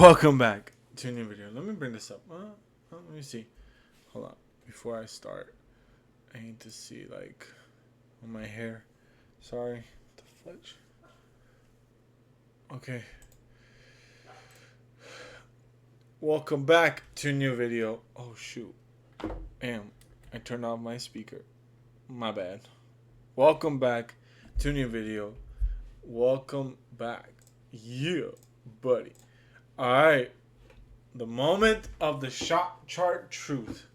Welcome back to a new video. Let me bring this up. Let me see. Hold on. Before I start, I need to see like on my hair. Sorry, the fudge. Okay. Welcome back to a new video. Oh shoot. Damn, I turned off my speaker. My bad. Welcome back to a new video. Welcome back. Yeah, buddy. Alright. The moment of the shot chart truth.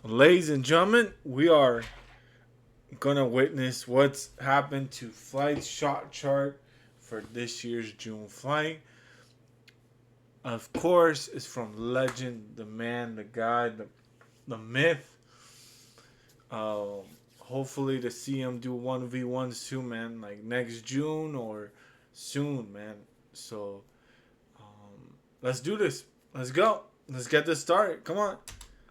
Ladies and gentlemen, we are gonna witness what's happened to Flight's shot chart for this year's June flight. Of course, it's from legend, the man, the guy, the myth. Hopefully to see him do 1v1 soon, man. Like next June or soon, man. So let's do this. Let's go. Let's get this started. Come on.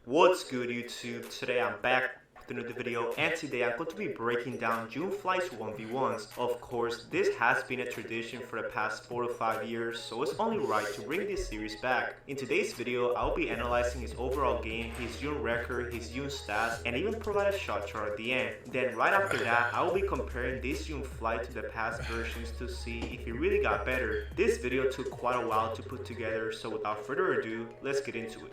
What's good, YouTube? Today I'm back with another video, and today I'm going to be breaking down June Flight's 1v1s. Of course, this has been a tradition for the past 4 to 5 years, so it's only right to bring this series back. In today's video, I'll be analyzing his overall game, his June record, his June stats, and even provide a shot chart at the end. Then right after that, I will be comparing this June Flight to the past versions to see if it really got better. This video took quite a while to put together, so without further ado, let's get into it.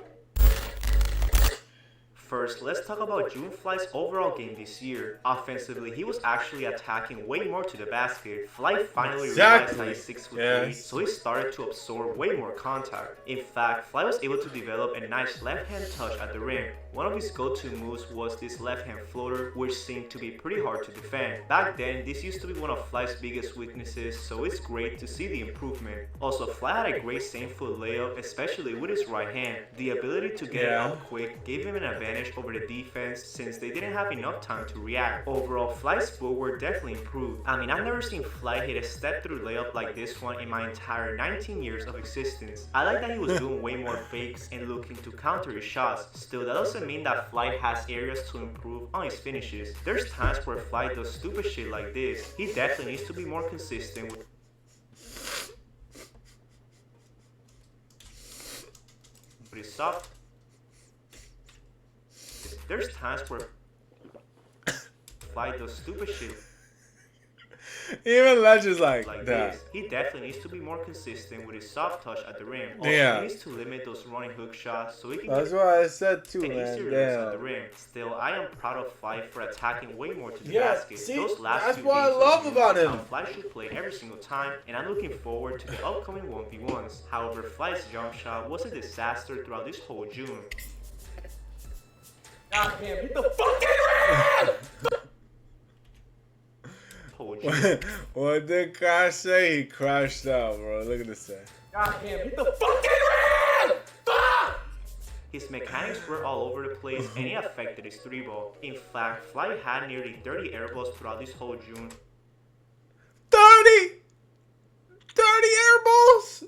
First, let's talk about June Flight's overall game this year. Offensively, he was actually attacking way more to the basket. Flight finally realized that he's 6'3", so he started to absorb way more contact. In fact, Flight was able to develop a nice left-hand touch at the rim. One of his go-to moves was this left-hand floater, which seemed to be pretty hard to defend. Back then, this used to be one of Flight's biggest weaknesses, so it's great to see the improvement. Also, Flight had a great same-foot layup, especially with his right hand. The ability to get it up quick gave him an advantage over the defense since they didn't have enough time to react. Overall, Flight's footwork definitely improved. I mean, I've never seen Flight hit a step-through layup like this one in my entire 19 years of existence. I like that he was doing way more fakes and looking to counter his shots. Still, that doesn't mean that Flight has areas to improve on his finishes. There's times where Flight does stupid shit like this. He definitely needs to be more consistent with his soft. There's times where Flight does stupid shit Even Legend's like that. This. He definitely needs to be more consistent with his soft touch at the rim. Also, he needs to limit those running hook shots so he can That's what I said too, man. at the rim. Still, I am proud of Flight for attacking way more to the basket. See, those last that's few what I games love about him. Flight should play every single time, and I'm looking forward to the upcoming 1v1s. However, Flight's jump shot was a disaster throughout this whole June. God damn, hit the fucking rim! What did Crash say? He crashed out, bro. Look at this thing. God damn, hit the fucking rim! Fuck! His mechanics were all over the place, and it affected his 3-ball. In fact, Flight had nearly 30 air balls throughout this whole June. 30 air balls?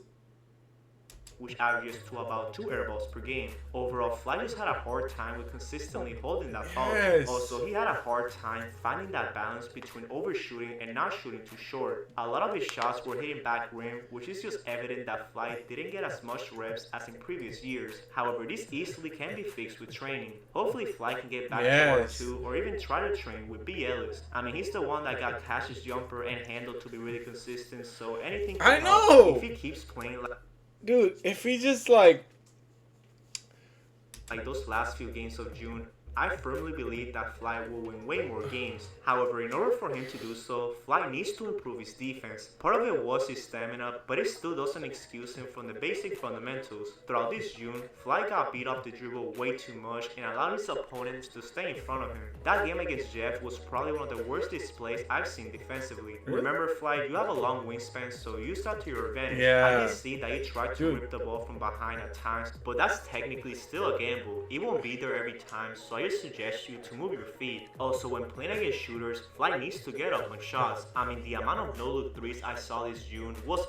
Which averages to about 2 air balls per game. Overall, Flight just had a hard time with consistently holding that ball. Also, he had a hard time finding that balance between overshooting and not shooting too short. A lot of his shots were hitting back rim, which is just evident that Flight didn't get as much reps as in previous years. However, this easily can be fixed with training. Hopefully, Flight can get back to R2 or even try to train with B. Ellis. I mean, he's the one that got Cash's jumper and handle to be really consistent, so anything can help if he keeps playing like... Dude, if he just like those last few games of June, I firmly believe that Flight will win way more games. However, in order for him to do so, Flight needs to improve his defense. Part of it was his stamina, but it still doesn't excuse him from the basic fundamentals. Throughout this June, Flight got beat off the dribble way too much and allowed his opponents to stay in front of him. That game against Jeff was probably one of the worst displays I've seen defensively. Remember, Flight, you have a long wingspan, so use that to your advantage. I can see that you tried to rip the ball from behind at times, but that's technically still a gamble. It won't be there every time, so I just suggest you to move your feet. Also, when playing against shooters, Flight needs to get up on shots. I mean, the amount of no-look threes I saw this June was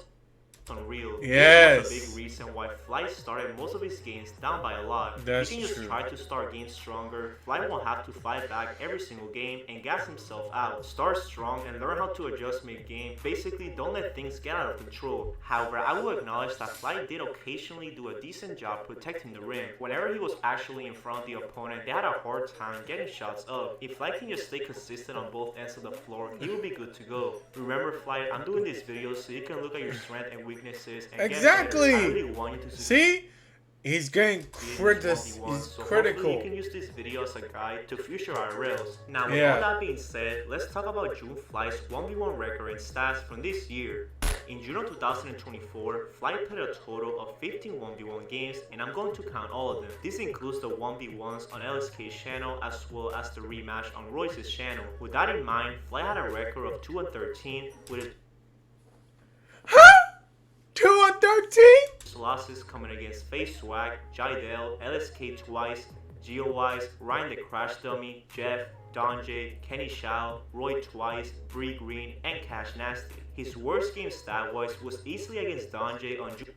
unreal. Yes. This was a big reason why Fly started most of his games down by a lot. That's he can just true. try to start games stronger. Fly won't have to fight back every single game and gas himself out. Start strong and learn how to adjust mid-game. Basically, don't let things get out of control. However, I will acknowledge that Fly did occasionally do a decent job protecting the rim. Whenever he was actually in front of the opponent, they had a hard time getting shots up. If Fly can just stay consistent on both ends of the floor, he will be good to go. Remember, Fly, I'm doing this video so you can look at your strengths and weaknesses and exactly. get better. I really want you to see. He's getting critical. He's so critical. You can use this video as a guide to future IRLs. Now, with yeah. all that being said, let's talk about June Fly's 1v1 record and stats from this year. In June of 2024, Fly played a total of 15 1v1 games, and I'm going to count all of them. This includes the 1v1s on LSK's channel as well as the rematch on Royce's channel. With that in mind, Fly had a record of 2-13 with 2-13? losses coming against Face Swag, Jidel, LSK twice, GeoWise, Ryan the Crash Dummy, Jeff, Donjay, Kenny Shao, Roy twice, Bree Green, and Cash Nasty. His worst game stat-wise was easily against Donjay on June.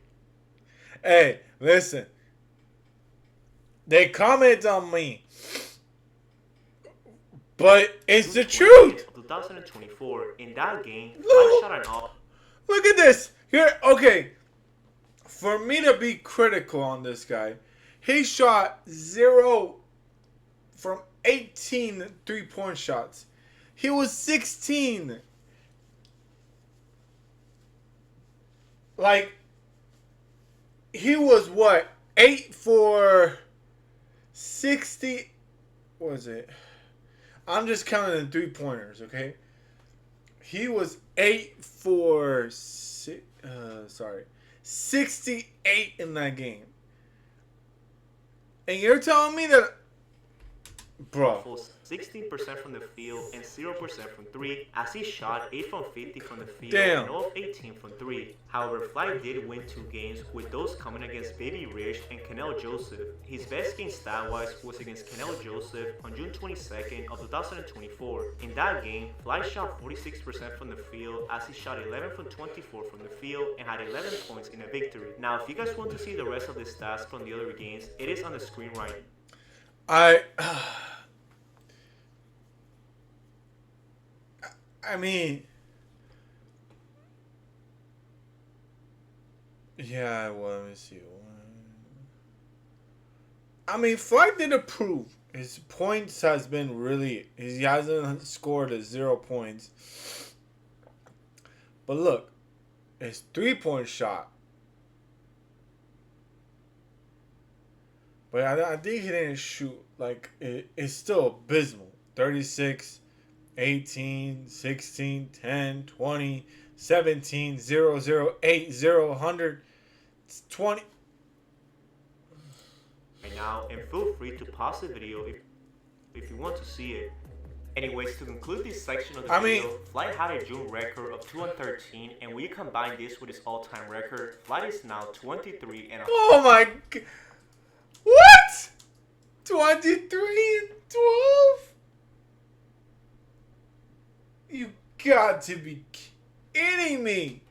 Hey, listen. They comment on me. But it's the truth. 2024, in that game, I shot an off. Look at this. Here, okay. For me to be critical on this guy, he shot 0 from 18 3-point shots. He was 16. Like, he was what? 8 for 60. What was it? I'm just counting the 3-pointers, okay? He was 8 for 68 in that game. And you're telling me that, bro, 16% from the field and 0% from 3, as he shot 8 from 50 from the field damn, and 0 of 18 from 3. However, Fly did win 2 games, with those coming against Baby Rich and Kenel Joseph. His best game stat-wise was against Kenel Joseph on June 22nd of 2024. In that game, Fly shot 46% from the field, as he shot 11 from 24 from the field and had 11 points in a victory. Now, if you guys want to see the rest of the stats from the other games, it is on the screen right now. I mean, yeah, well, let me see. I mean, Fly did improve. His points has been really, he hasn't scored a 0 points. But look, his 3-point shot. But I think he didn't shoot, like, it's still abysmal. 36, 18, 16, 10, 20, 17, 0, 0, 8, 0, 100, 20. Right now, and feel free to pause the video if you want to see it. Anyways, to conclude this section of the video, Fly had a June record of 2-13, and when you combine this with his all-time record, Fly is now 23 and. Oh my god! What? 23 and 12? You got to be kidding me.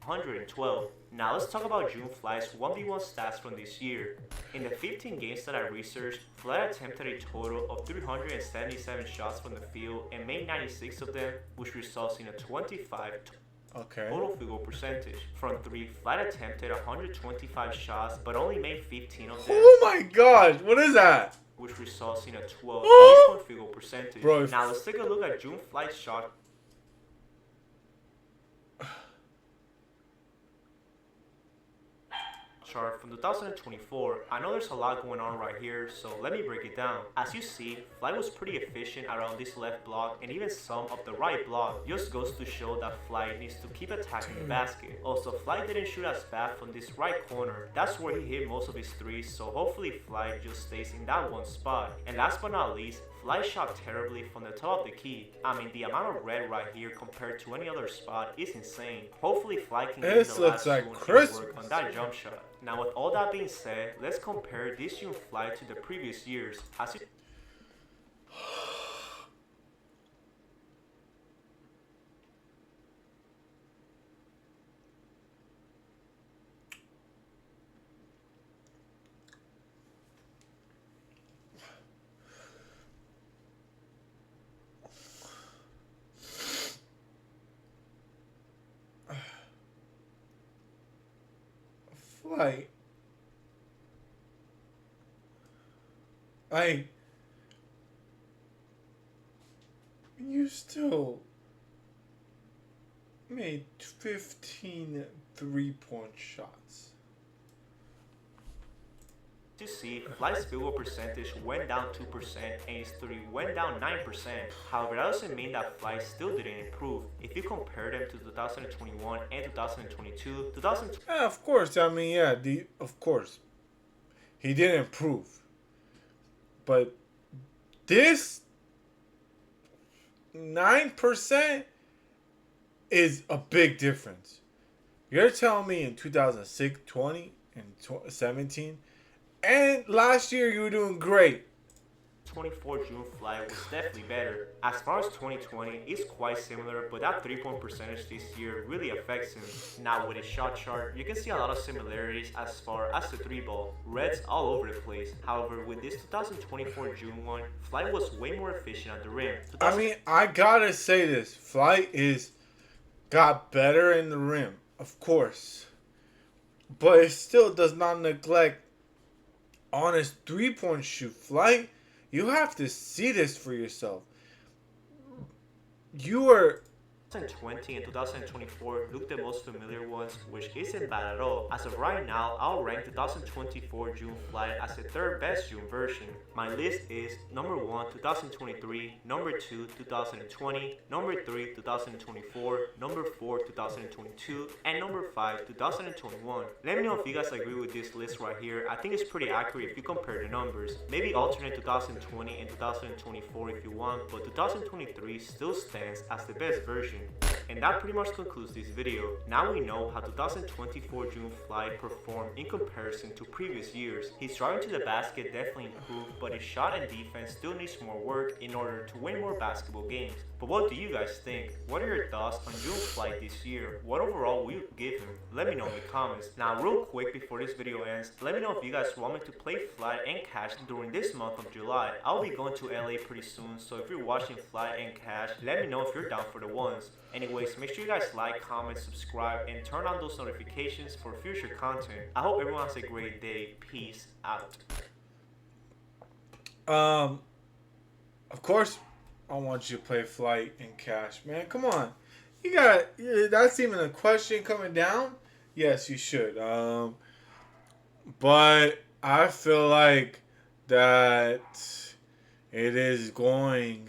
112. Now let's talk about June Fly's 1v1 stats from this year. In the 15 games that I researched, Fly attempted a total of 377 shots from the field and made 96 of them, which results in a 25 total field goal percentage. From 3, Fly attempted 125 shots but only made 15 of them. Oh my god, what is that? Which results in a 12 field goal percentage. Bro, now let's take a look at June Fly's shot chart from 2024. I know there's a lot going on right here, so let me break it down. As you see, Fly was pretty efficient around this left block and even some of the right block. Just goes to show that Fly needs to keep attacking the basket. Also, Fly didn't shoot as bad from this right corner. That's where he hit most of his threes, so hopefully Fly just stays in that one spot. And last but not least, Fly shot terribly from the top of the key. I mean, the amount of red right here compared to any other spot is insane. Hopefully Fly can get the last one and work on that jump shot. Now with all that being said, let's compare this June Fly to the previous years. As you Flight. Like, you still made 15 3-point shots. To see, Flight's field goal percentage went down 2% and his three went down 9%. However, that doesn't mean that Flight still didn't improve. If you compare them to 2021 and 2022, Yeah, of course. I mean, yeah, of course. He did improve. But this 9% is a big difference. You're telling me in 2006, 20, and 17, and last year you were doing great. 24 June Flight was definitely better. As far as 2020, it's quite similar, but that 3-point percentage this year really affects him. Now with his shot chart, you can see a lot of similarities as far as the 3-ball. Reds all over the place. However, with this 2024 June one, Flight was way more efficient at the rim. I mean, I gotta say this. Flight got better in the rim, of course. But it still does not neglect on his 3-point shoot. Flight, you have to see this for yourself. You are 2020 and 2024 look the most familiar ones, which isn't bad at all. As of right now, I'll rank 2024 June Flight as the third best June version. My list is number 1, 2023, number 2, 2020, number 3, 2024, number 4, 2022, and number 5, 2021. Let me know if you guys agree with this list right here. I think it's pretty accurate if you compare the numbers. Maybe alternate 2020 and 2024 if you want, but 2023 still stands as the best version. And that pretty much concludes this video. Now we know how 2024 June Flight performed in comparison to previous years. His driving to the basket definitely improved, but his shot and defense still needs more work in order to win more basketball games. But what do you guys think? What are your thoughts on June Flight this year? What overall will you give him? Let me know in the comments. Now real quick before this video ends, let me know if you guys want me to play Flight and Cash during this month of July. I'll be going to LA pretty soon, so if you're watching Flight and Cash, let me know if you're down for the ones. Anyways, make sure you guys like, comment, subscribe, and turn on those notifications for future content. I hope everyone has a great day. Peace out. Of course, I want you to play Flight and Cash, man. Come on, you got that's even a question coming down. Yes, you should. But I feel like that it is going.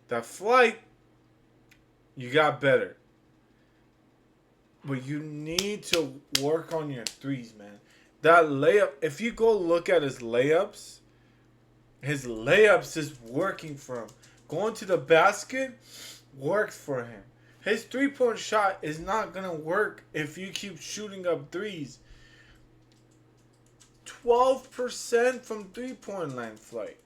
That Flight, you got better. But you need to work on your threes, man. That layup, if you go look at his layups is working for him. Going to the basket works for him. His 3-point shot is not going to work if you keep shooting up threes. 12% from 3-point line, Flight.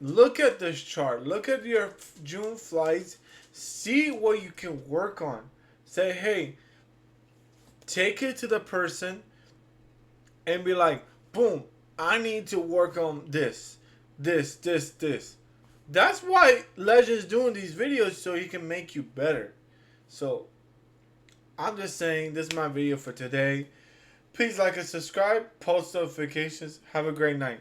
Look at this chart. Look at your June Flights. See what you can work on. Say, hey, take it to the person and be like, boom, I need to work on this. That's why Legend's doing these videos, so he can make you better. So, I'm just saying, this is my video for today. Please like and subscribe, post notifications. Have a great night.